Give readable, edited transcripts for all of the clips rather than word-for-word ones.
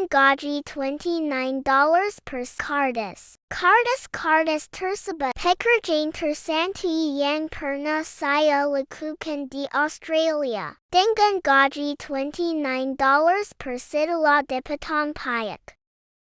Gaji $29 per kardus. Kardus tersebut pekerjaan tersantai yang pernah saya lakukan di Australia. Dengan gaji $29 per setelah dipotong pajak.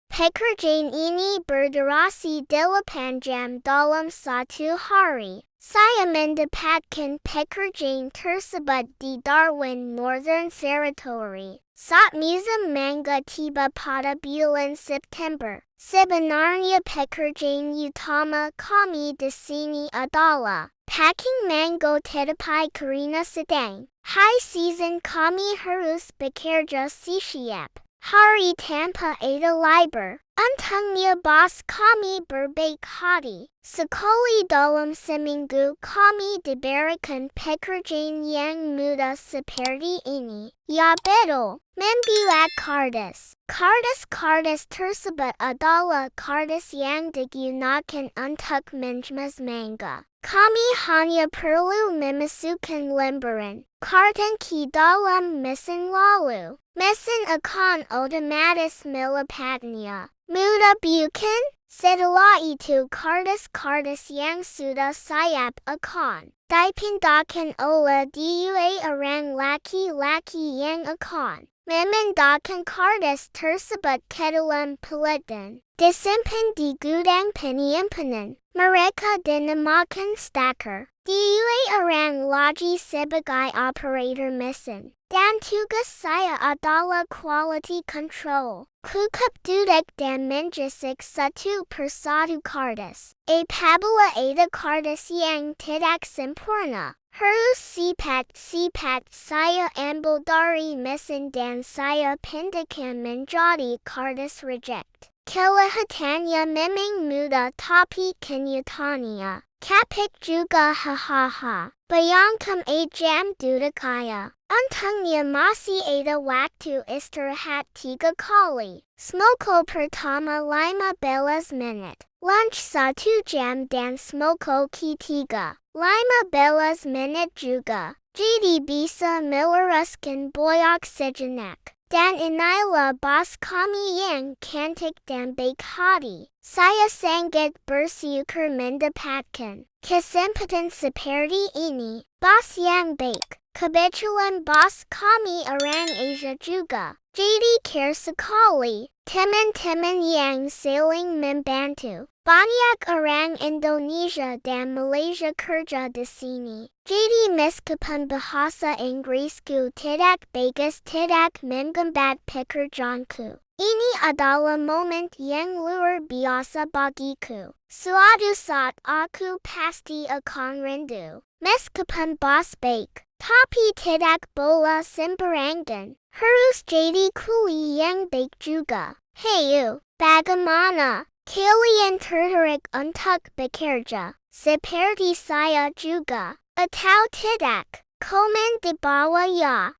Pekerjaan ini berdurasi 8 jam dalam satu hari. Saya mendapatkan pekerjaan tersebut di Darwin, Northern Territory. Saat musim mangga tiba pada bulan September. Sebenarnya pekerjaan utama kami di sini adalah packing mango tetapi karena sedang high season kami harus bekerja siap. Hari tanpa ada libur. Untungnya bos kami berbaik hati. Sekali dalam seminggu kami diberikan pekerjaan yang mudah seperti ini. Ya betul, membuat kardus. Kardus tersebut adalah kardus yang digunakan untuk mengemas mangga. Kami hanya perlu memasukkan lembaran karton ke dalam mesin lalu. Mesin akan otomatis melelahkannya. Mudah bukan? Setelah itu kardus yang sudah siap akan dipindahkan oleh dua orang laki-laki yang akan memindahkan kardus tersebut ke dalam pelet dan disimpan di gudang penyimpanan. Mereka dinamakan stacker. Dua orang lagi sebagai operator mesin. Dan tugas saya adalah quality control. Cukup duduk dan mengesek satu persatu kardus. Apabila ada kardus yang tidak sempurna, harus cepat saya ambil dari mesin dan saya pindahkan menjadi kardus reject. Kelihatannya memang mudah tapi kenyataannya capek juga hahaha. Bayangkan jam duduk kaya. Untungnya masih ada waktu istirahat 3 kali. Smoko pertama 15 menit. Lunch 1 jam dan smoko ketiga 15 menit juga. Jadi bisa meluruskan boyak sejenak. Dan inilah bos kami yang cantik dan baik hati. Saya sangat bersyukur mendapatkan kesempatan seperti ini. Bos yang baik. Kebetulan bos kami orang Asia juga. Jadi care sekali. Teman-teman yang saling membantu. Banyak orang Indonesia dan Malaysia kerja di sini. Jadi meskipun bahasa Inggrisku tidak bagus tidak menghambat pekerjaanku. Ini adalah momen yang luar biasa bagiku. Suatu saat aku pasti akan rindu. Meskipun bos baik, tapi tidak boleh sembarangan. Harus jadi kuli yang baik juga. Hey bagaimana? Kalian tertarik untuk bekerja, seperti saya juga, atau tidak? Komen di bawah ya.